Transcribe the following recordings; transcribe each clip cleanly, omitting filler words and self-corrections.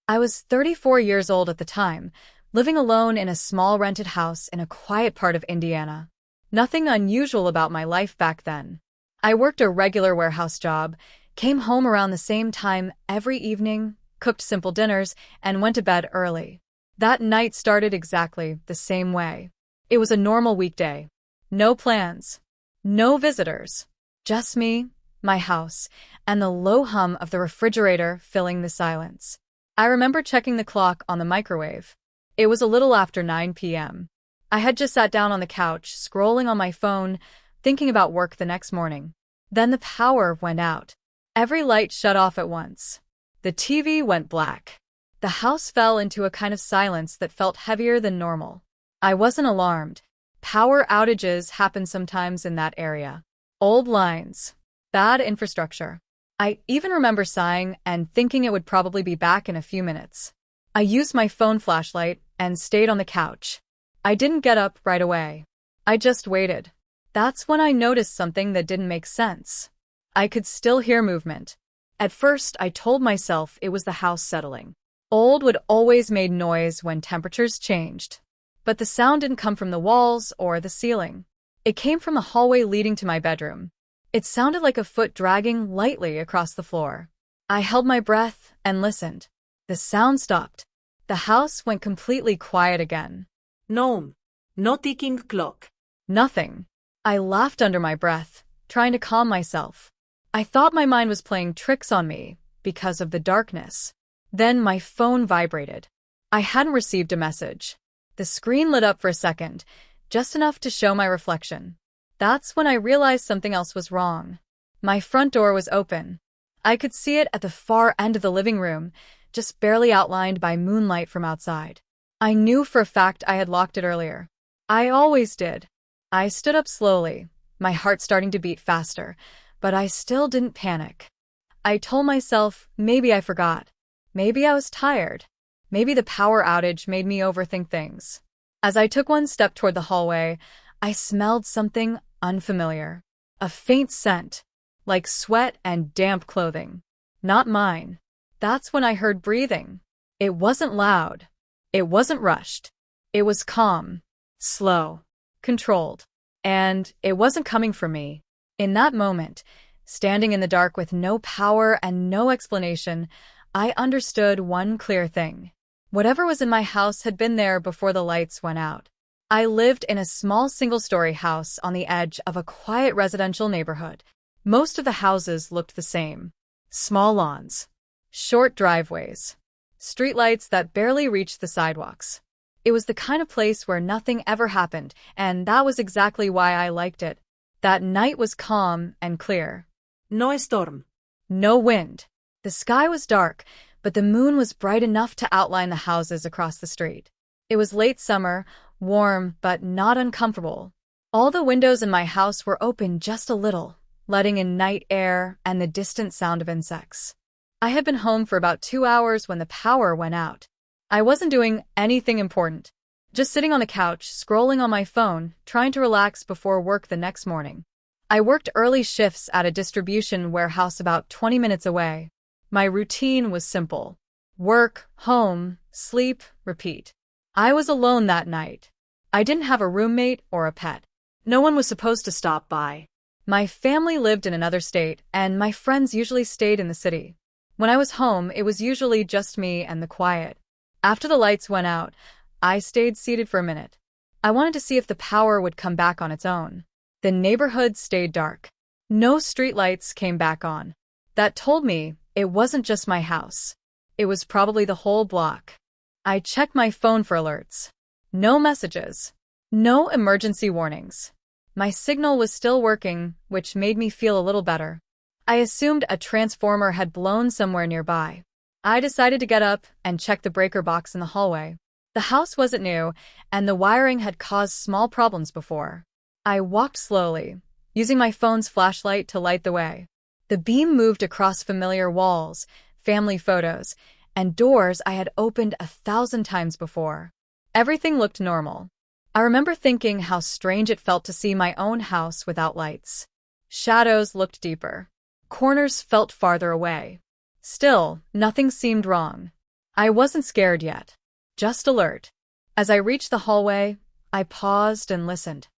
I was 34 years old at the time, living alone in a small rented house in a quiet part of Indiana. Nothing unusual about my life back then. I worked a regular warehouse job, came home around the same time every evening, cooked simple dinners, and went to bed early. That night started exactly the same way. It was a normal weekday. No plans. No visitors. Just me, my house, and the low hum of the refrigerator filling the silence. I remember checking the clock on the microwave. It was a little after 9 p.m. I had just sat down on the couch, scrolling on my phone, thinking about work the next morning. Then the power went out. Every light shut off at once. The TV went black. The house fell into a kind of silence that felt heavier than normal. I wasn't alarmed. Power outages happen sometimes in that area. Old lines. Bad infrastructure. I even remember sighing and thinking it would probably be back in a few minutes. I used my phone flashlight and stayed on the couch. I didn't get up right away. I just waited. That's when I noticed something that didn't make sense. I could still hear movement. At first, I told myself it was the house settling. Old wood always made noise when temperatures changed. But the sound didn't come from the walls or the ceiling. It came from the hallway leading to my bedroom. It sounded like a foot dragging lightly across the floor. I held my breath and listened. The sound stopped. The house went completely quiet again. No. No ticking clock. Nothing. I laughed under my breath, trying to calm myself. I thought my mind was playing tricks on me because of the darkness. Then my phone vibrated. I hadn't received a message. The screen lit up for a second, just enough to show my reflection. That's when I realized something else was wrong. My front door was open. I could see it at the far end of the living room, just barely outlined by moonlight from outside. I knew for a fact I had locked it earlier. I always did. I stood up slowly, my heart starting to beat faster, but I still didn't panic. I told myself maybe I forgot. Maybe I was tired. Maybe the power outage made me overthink things. As I took one step toward the hallway, I smelled something unfamiliar. A faint scent, like sweat and damp clothing. Not mine. That's when I heard breathing. It wasn't loud. It wasn't rushed. It was calm, slow, controlled. And it wasn't coming from me. In that moment, standing in the dark with no power and no explanation, I understood one clear thing. Whatever was in my house had been there before the lights went out. I lived in a small single-story house on the edge of a quiet residential neighborhood. Most of the houses looked the same. Small lawns, short driveways, streetlights that barely reached the sidewalks. It was the kind of place where nothing ever happened, and that was exactly why I liked it. That night was calm and clear. No storm. No wind. The sky was dark, but the moon was bright enough to outline the houses across the street. It was late summer, warm but not uncomfortable. All the windows in my house were open just a little, letting in night air and the distant sound of insects. I had been home for about 2 hours when the power went out. I wasn't doing anything important, just sitting on the couch, scrolling on my phone, trying to relax before work the next morning. I worked early shifts at a distribution warehouse about 20 minutes away. My routine was simple. Work, home, sleep, repeat. I was alone that night. I didn't have a roommate or a pet. No one was supposed to stop by. My family lived in another state, and my friends usually stayed in the city. When I was home, it was usually just me and the quiet. After the lights went out, I stayed seated for a minute. I wanted to see if the power would come back on its own. The neighborhood stayed dark. No streetlights came back on. That told me it wasn't just my house. It was probably the whole block. I checked my phone for alerts. No messages. No emergency warnings. My signal was still working, which made me feel a little better. I assumed a transformer had blown somewhere nearby. I decided to get up and check the breaker box in the hallway. The house wasn't new, and the wiring had caused small problems before. I walked slowly, using my phone's flashlight to light the way. The beam moved across familiar walls, family photos, and doors I had opened 1,000 times before. Everything looked normal. I remember thinking how strange it felt to see my own house without lights. Shadows looked deeper. Corners felt farther away. Still, nothing seemed wrong. I wasn't scared yet, just alert. As I reached the hallway, I paused and listened.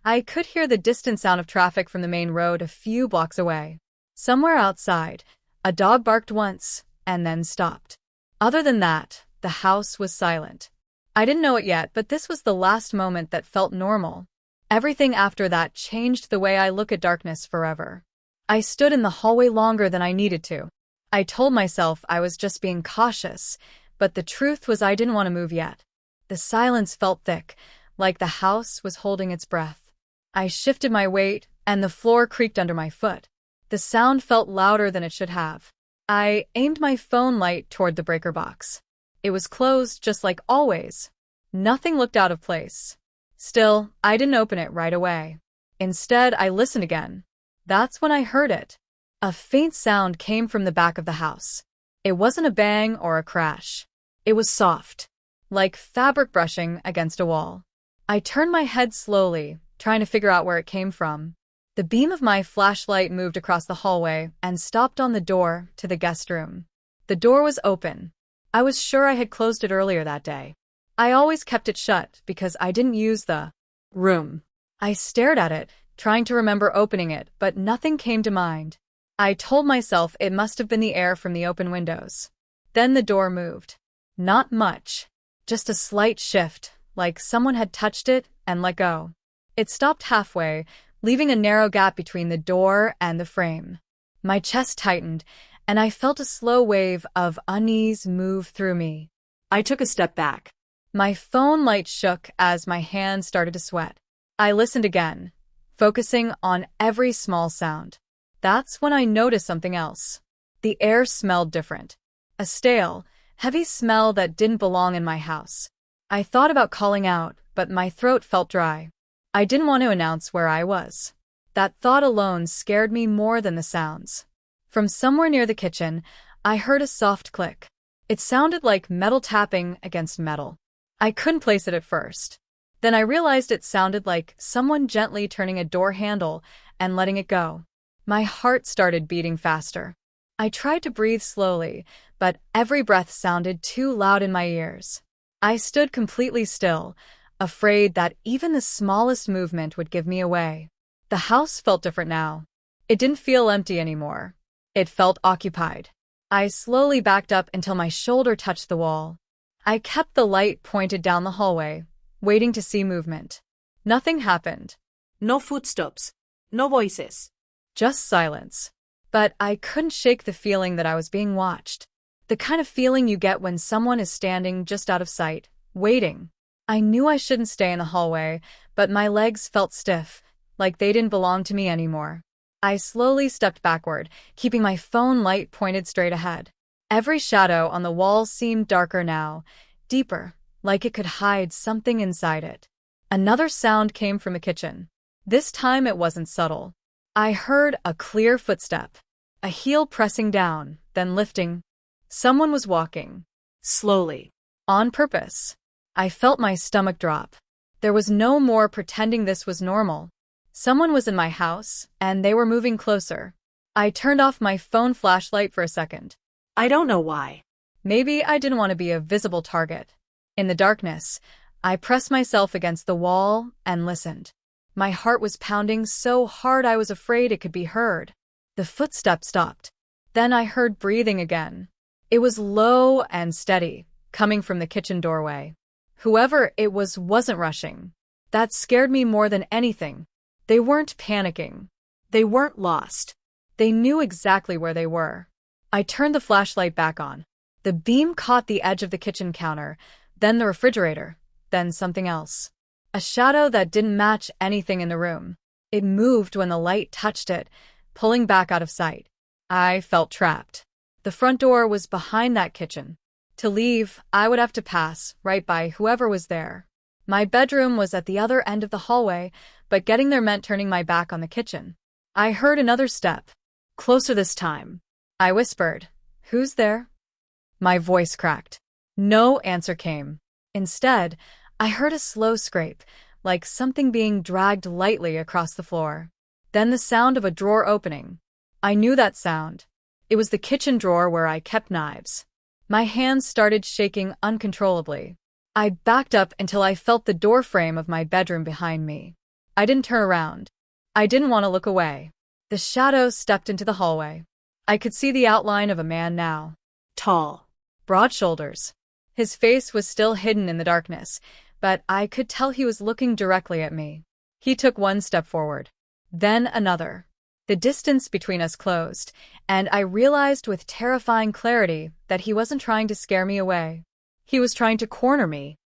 I could hear the distant sound of traffic from the main road a few blocks away. Somewhere outside, a dog barked once and then stopped. Other than that, the house was silent. I didn't know it yet, but this was the last moment that felt normal. Everything after that changed the way I look at darkness forever. I stood in the hallway longer than I needed to. I told myself I was just being cautious, but the truth was I didn't want to move yet. The silence felt thick, like the house was holding its breath. I shifted my weight, and the floor creaked under my foot. The sound felt louder than it should have. I aimed my phone light toward the breaker box. It was closed just like always. Nothing looked out of place. Still, I didn't open it right away. Instead, I listened again. That's when I heard it. A faint sound came from the back of the house. It wasn't a bang or a crash. It was soft, like fabric brushing against a wall. I turned my head slowly, trying to figure out where it came from. The beam of my flashlight moved across the hallway and stopped on the door to the guest room. The door was open. I was sure I had closed it earlier that day. I always kept it shut because I didn't use the room. I stared at it, trying to remember opening it, but nothing came to mind. I told myself it must have been the air from the open windows. Then the door moved. Not much. Just a slight shift, like someone had touched it and let go. It stopped halfway, leaving a narrow gap between the door and the frame. My chest tightened, and I felt a slow wave of unease move through me. I took a step back. My phone light shook as my hands started to sweat. I listened again, focusing on every small sound. That's when I noticed something else. The air smelled different. A stale, heavy smell that didn't belong in my house. I thought about calling out, but my throat felt dry. I didn't want to announce where I was. That thought alone scared me more than the sounds. From somewhere near the kitchen, I heard a soft click. It sounded like metal tapping against metal. I couldn't place it at first. Then I realized it sounded like someone gently turning a door handle and letting it go. My heart started beating faster. I tried to breathe slowly, but every breath sounded too loud in my ears. I stood completely still, afraid that even the smallest movement would give me away. The house felt different now. It didn't feel empty anymore. It felt occupied. I slowly backed up until my shoulder touched the wall. I kept the light pointed down the hallway, waiting to see movement. Nothing happened. No footsteps. No voices. Just silence. But I couldn't shake the feeling that I was being watched. The kind of feeling you get when someone is standing just out of sight, waiting. I knew I shouldn't stay in the hallway, but my legs felt stiff, like they didn't belong to me anymore. I slowly stepped backward, keeping my phone light pointed straight ahead. Every shadow on the wall seemed darker now, deeper, like it could hide something inside it. Another sound came from the kitchen. This time it wasn't subtle. I heard a clear footstep, a heel pressing down, then lifting. Someone was walking. Slowly. On purpose. I felt my stomach drop. There was no more pretending this was normal. Someone was in my house, and they were moving closer. I turned off my phone flashlight for a second. I don't know why. Maybe I didn't want to be a visible target. In the darkness, I pressed myself against the wall and listened. My heart was pounding so hard I was afraid it could be heard. The footsteps stopped. Then I heard breathing again. It was low and steady, coming from the kitchen doorway. Whoever it was wasn't rushing. That scared me more than anything. They weren't panicking. They weren't lost. They knew exactly where they were. I turned the flashlight back on. The beam caught the edge of the kitchen counter, then the refrigerator, then something else. A shadow that didn't match anything in the room. It moved when the light touched it, pulling back out of sight. I felt trapped. The front door was behind that kitchen. To leave, I would have to pass right by whoever was there. My bedroom was at the other end of the hallway, but getting there meant turning my back on the kitchen. I heard another step. Closer this time. I whispered, "Who's there?" My voice cracked. No answer came. Instead, I heard a slow scrape, like something being dragged lightly across the floor. Then the sound of a drawer opening. I knew that sound. It was the kitchen drawer where I kept knives. My hands started shaking uncontrollably. I backed up until I felt the doorframe of my bedroom behind me. I didn't turn around. I didn't want to look away. The shadow stepped into the hallway. I could see the outline of a man now. Tall. Broad shoulders. His face was still hidden in the darkness, but I could tell he was looking directly at me. He took one step forward. Then another. The distance between us closed, and I realized with terrifying clarity that he wasn't trying to scare me away. He was trying to corner me.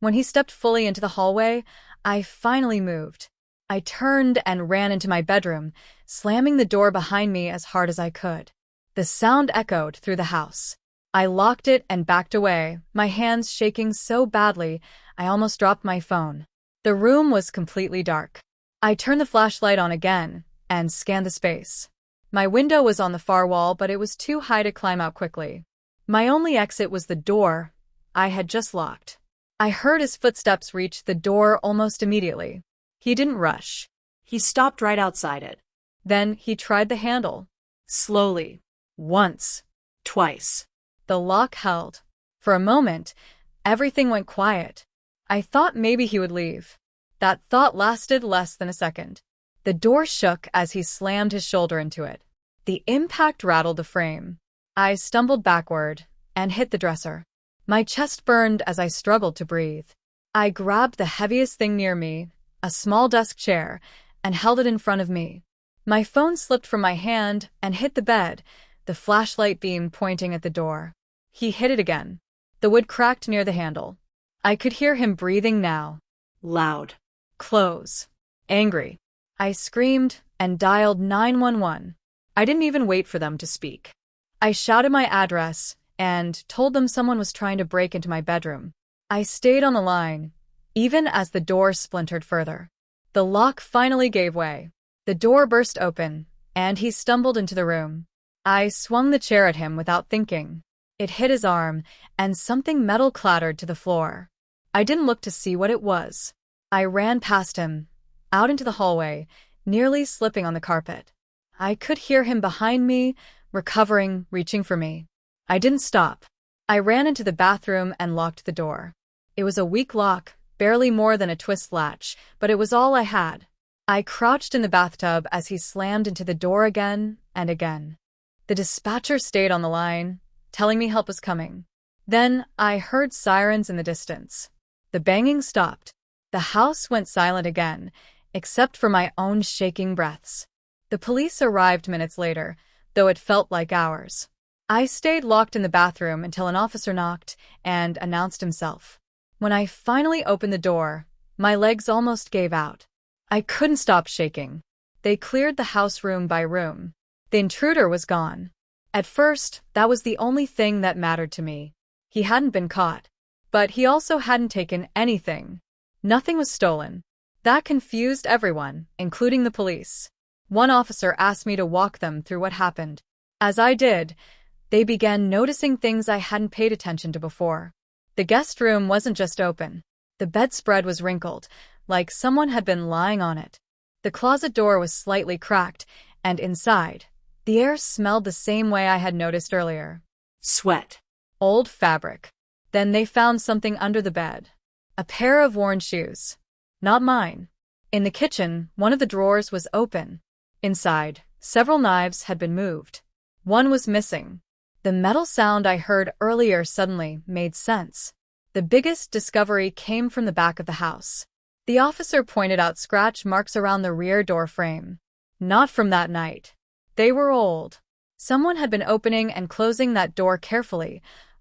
When he stepped fully into the hallway, I finally moved. I turned and ran into my bedroom, slamming the door behind me as hard as I could. The sound echoed through the house. I locked it and backed away, my hands shaking so badly I almost dropped my phone. The room was completely dark. I turned the flashlight on again and scanned the space. My window was on the far wall, but it was too high to climb out quickly. My only exit was the door I had just locked. I heard his footsteps reach the door almost immediately. He didn't rush. He stopped right outside it. Then he tried the handle. Slowly. Once. Twice. The lock held. For a moment, everything went quiet. I thought maybe he would leave. That thought lasted less than a second. The door shook as he slammed his shoulder into it. The impact rattled the frame. I stumbled backward and hit the dresser. My chest burned as I struggled to breathe. I grabbed the heaviest thing near me, a small desk chair, and held it in front of me. My phone slipped from my hand and hit the bed, the flashlight beam pointing at the door. He hit it again. The wood cracked near the handle. I could hear him breathing now. Loud. Close. Angry. I screamed and dialed 911. I didn't even wait for them to speak. I shouted my address and told them someone was trying to break into my bedroom. I stayed on the line, even as the door splintered further. The lock finally gave way. The door burst open, and he stumbled into the room. I swung the chair at him without thinking. It hit his arm, and something metal clattered to the floor. I didn't look to see what it was. I ran past him, out into the hallway, nearly slipping on the carpet. I could hear him behind me, recovering, reaching for me. I didn't stop. I ran into the bathroom and locked the door. It was a weak lock, barely more than a twist latch, but it was all I had. I crouched in the bathtub as he slammed into the door again and again. The dispatcher stayed on the line, telling me help was coming. Then I heard sirens in the distance. The banging stopped. The house went silent again, except for my own shaking breaths. The police arrived minutes later, though it felt like hours. I stayed locked in the bathroom until an officer knocked and announced himself. When I finally opened the door, my legs almost gave out. I couldn't stop shaking. They cleared the house room by room. The intruder was gone. At first, that was the only thing that mattered to me. He hadn't been caught. But he also hadn't taken anything. Nothing was stolen. That confused everyone, including the police. One officer asked me to walk them through what happened. As I did, they began noticing things I hadn't paid attention to before. The guest room wasn't just open. The bedspread was wrinkled, like someone had been lying on it. The closet door was slightly cracked, and inside, the air smelled the same way I had noticed earlier. Sweat. Old fabric. Then they found something under the bed. A pair of worn shoes. Not mine. In the kitchen, one of the drawers was open. Inside, several knives had been moved. One was missing. The metal sound I heard earlier suddenly made sense. The biggest discovery came from the back of the house. The officer pointed out scratch marks around the rear door frame. Not from that night. They were old. Someone had been opening and closing that door carefully,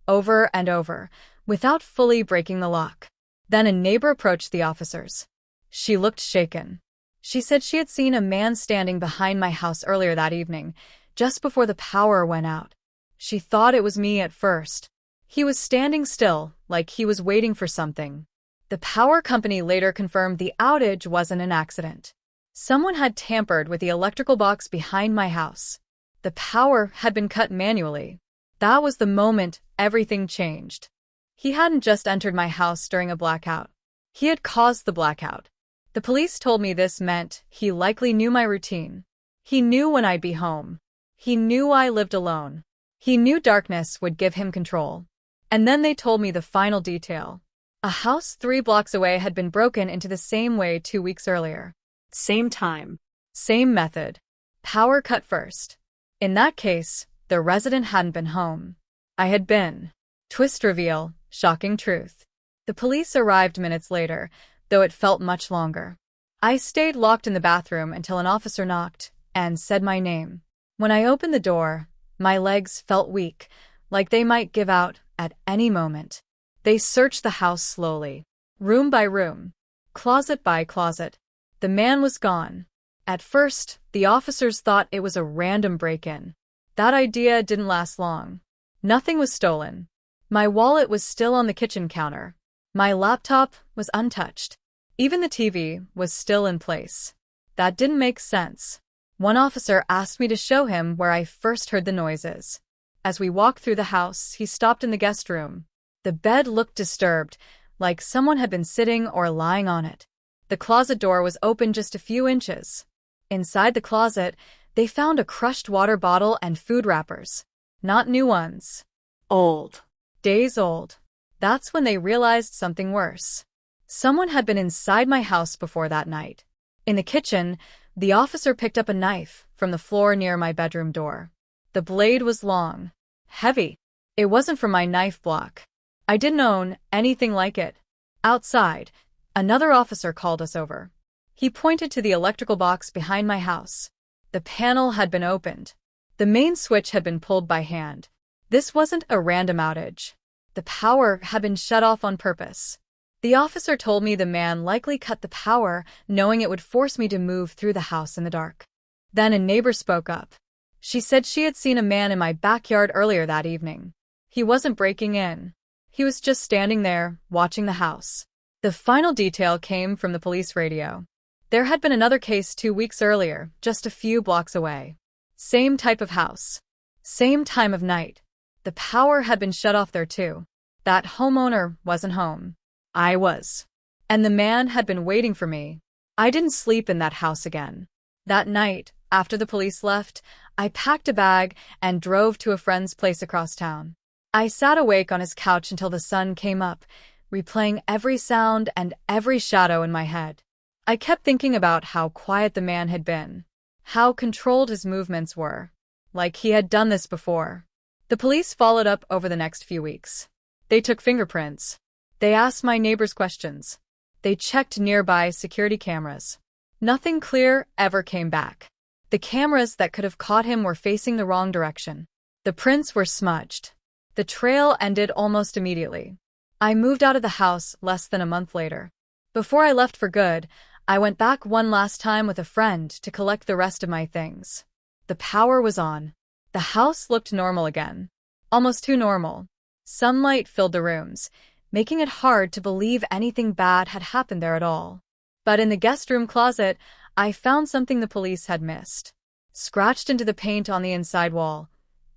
over and over, without fully breaking the lock. Then a neighbor approached the officers. She looked shaken. She said she had seen a man standing behind my house earlier that evening, just before the power went out. She thought it was me at first. He was standing still, like he was waiting for something. The power company later confirmed the outage wasn't an accident. Someone had tampered with the electrical box behind my house. The power had been cut manually. That was the moment everything changed. He hadn't just entered my house during a blackout. He had caused the blackout. The police told me this meant he likely knew my routine. He knew when I'd be home. He knew I lived alone. He knew darkness would give him control. And then they told me the final detail. A house 3 blocks away had been broken into the same way 2 weeks earlier. Same time. Same method. Power cut first. In that case, the resident hadn't been home. I had been. Twist reveal, shocking truth. The police arrived minutes later, though it felt much longer. I stayed locked in the bathroom until an officer knocked and said my name. When I opened the door, my legs felt weak, like they might give out at any moment. They searched the house slowly, room by room, closet by closet. The man was gone. At first, the officers thought it was a random break-in. That idea didn't last long. Nothing was stolen. My wallet was still on the kitchen counter. My laptop was untouched. Even the TV was still in place. That didn't make sense. One officer asked me to show him where I first heard the noises. As we walked through the house, he stopped in the guest room. The bed looked disturbed, like someone had been sitting or lying on it. The closet door was open just a few inches. Inside the closet, they found a crushed water bottle and food wrappers. Not new ones. Old. Days old. That's when they realized something worse. Someone had been inside my house before that night. In the kitchen, the officer picked up a knife from the floor near my bedroom door. The blade was long, heavy. It wasn't from my knife block. I didn't own anything like it. Outside, another officer called us over. He pointed to the electrical box behind my house. The panel had been opened. The main switch had been pulled by hand. This wasn't a random outage. The power had been shut off on purpose. The officer told me the man likely cut the power, knowing it would force me to move through the house in the dark. Then a neighbor spoke up. She said she had seen a man in my backyard earlier that evening. He wasn't breaking in. He was just standing there, watching the house. The final detail came from the police radio. There had been another case 2 weeks earlier, just a few blocks away. Same type of house. Same time of night. The power had been shut off there too. That homeowner wasn't home. I was. And the man had been waiting for me. I didn't sleep in that house again. That night, after the police left, I packed a bag and drove to a friend's place across town. I sat awake on his couch until the sun came up, replaying every sound and every shadow in my head. I kept thinking about how quiet the man had been, how controlled his movements were, like he had done this before. The police followed up over the next few weeks. They took fingerprints. They asked my neighbors questions. They checked nearby security cameras. Nothing clear ever came back. The cameras that could have caught him were facing the wrong direction. The prints were smudged. The trail ended almost immediately. I moved out of the house less than a month later. Before I left for good, I went back one last time with a friend to collect the rest of my things. The power was on. The house looked normal again. Almost too normal. Sunlight filled the rooms, making it hard to believe anything bad had happened there at all. But in the guest room closet, I found something the police had missed. Scratched into the paint on the inside wall,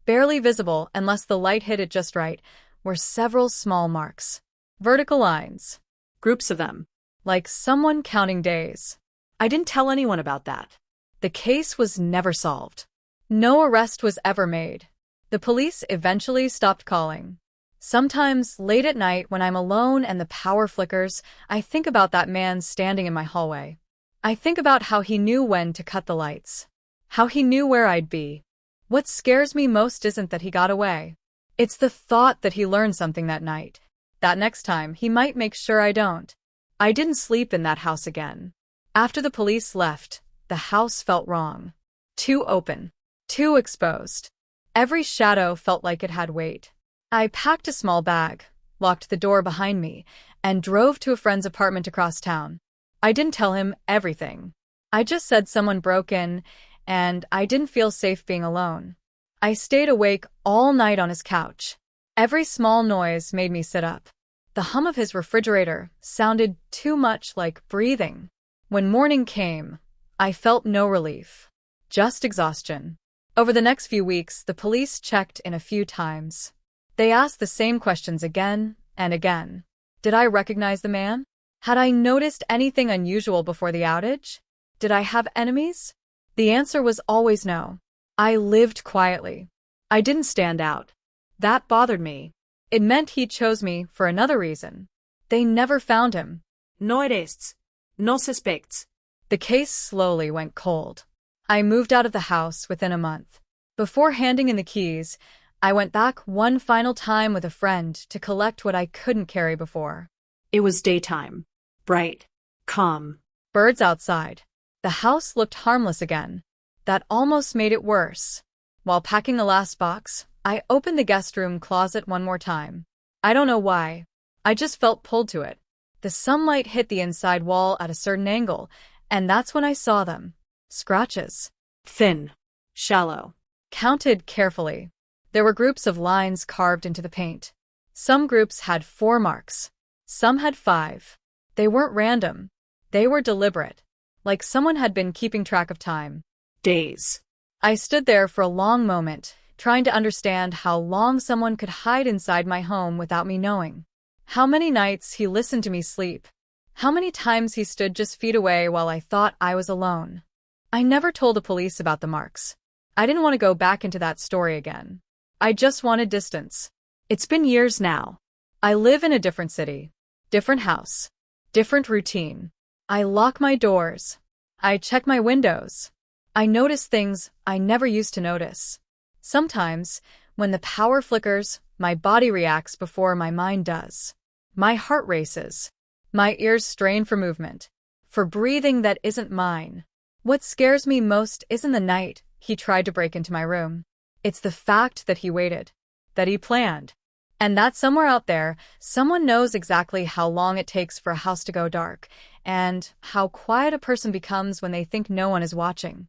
barely visible unless the light hit it just right, were several small marks. Vertical lines. Groups of them. Like someone counting days. I didn't tell anyone about that. The case was never solved. No arrest was ever made. The police eventually stopped calling. Sometimes, late at night when I'm alone and the power flickers, I think about that man standing in my hallway. I think about how he knew when to cut the lights. How he knew where I'd be. What scares me most isn't that he got away. It's the thought that he learned something that night. That next time, he might make sure I don't. I didn't sleep in that house again. After the police left, the house felt wrong. Too open. Too exposed. Every shadow felt like it had weight. I packed a small bag, locked the door behind me, and drove to a friend's apartment across town. I didn't tell him everything. I just said someone broke in, and I didn't feel safe being alone. I stayed awake all night on his couch. Every small noise made me sit up. The hum of his refrigerator sounded too much like breathing. When morning came, I felt no relief. Just exhaustion. Over the next few weeks, the police checked in a few times. They asked the same questions again and again. Did I recognize the man? Had I noticed anything unusual before the outage? Did I have enemies? The answer was always no. I lived quietly. I didn't stand out. That bothered me. It meant he chose me for another reason. They never found him. No arrests. No suspects. The case slowly went cold. I moved out of the house within a month. Before handing in the keys, I went back one final time with a friend to collect what I couldn't carry before. It was daytime. Bright. Calm. Birds outside. The house looked harmless again. That almost made it worse. While packing the last box, I opened the guest room closet one more time. I don't know why. I just felt pulled to it. The sunlight hit the inside wall at a certain angle, and that's when I saw them. Scratches. Thin. Shallow. Counted carefully. There were groups of lines carved into the paint. Some groups had 4 marks. Some had 5. They weren't random. They were deliberate. Like someone had been keeping track of time. Days. I stood there for a long moment, trying to understand how long someone could hide inside my home without me knowing. How many nights he listened to me sleep. How many times he stood just feet away while I thought I was alone. I never told the police about the marks. I didn't want to go back into that story again. I just wanted distance. It's been years now. I live in a different city, different house, different routine. I lock my doors. I check my windows. I notice things I never used to notice. Sometimes, when the power flickers, my body reacts before my mind does. My heart races. My ears strain for movement, for breathing that isn't mine. What scares me most isn't the night he tried to break into my room. It's the fact that he waited, that he planned, and that somewhere out there, someone knows exactly how long it takes for a house to go dark, and how quiet a person becomes when they think no one is watching.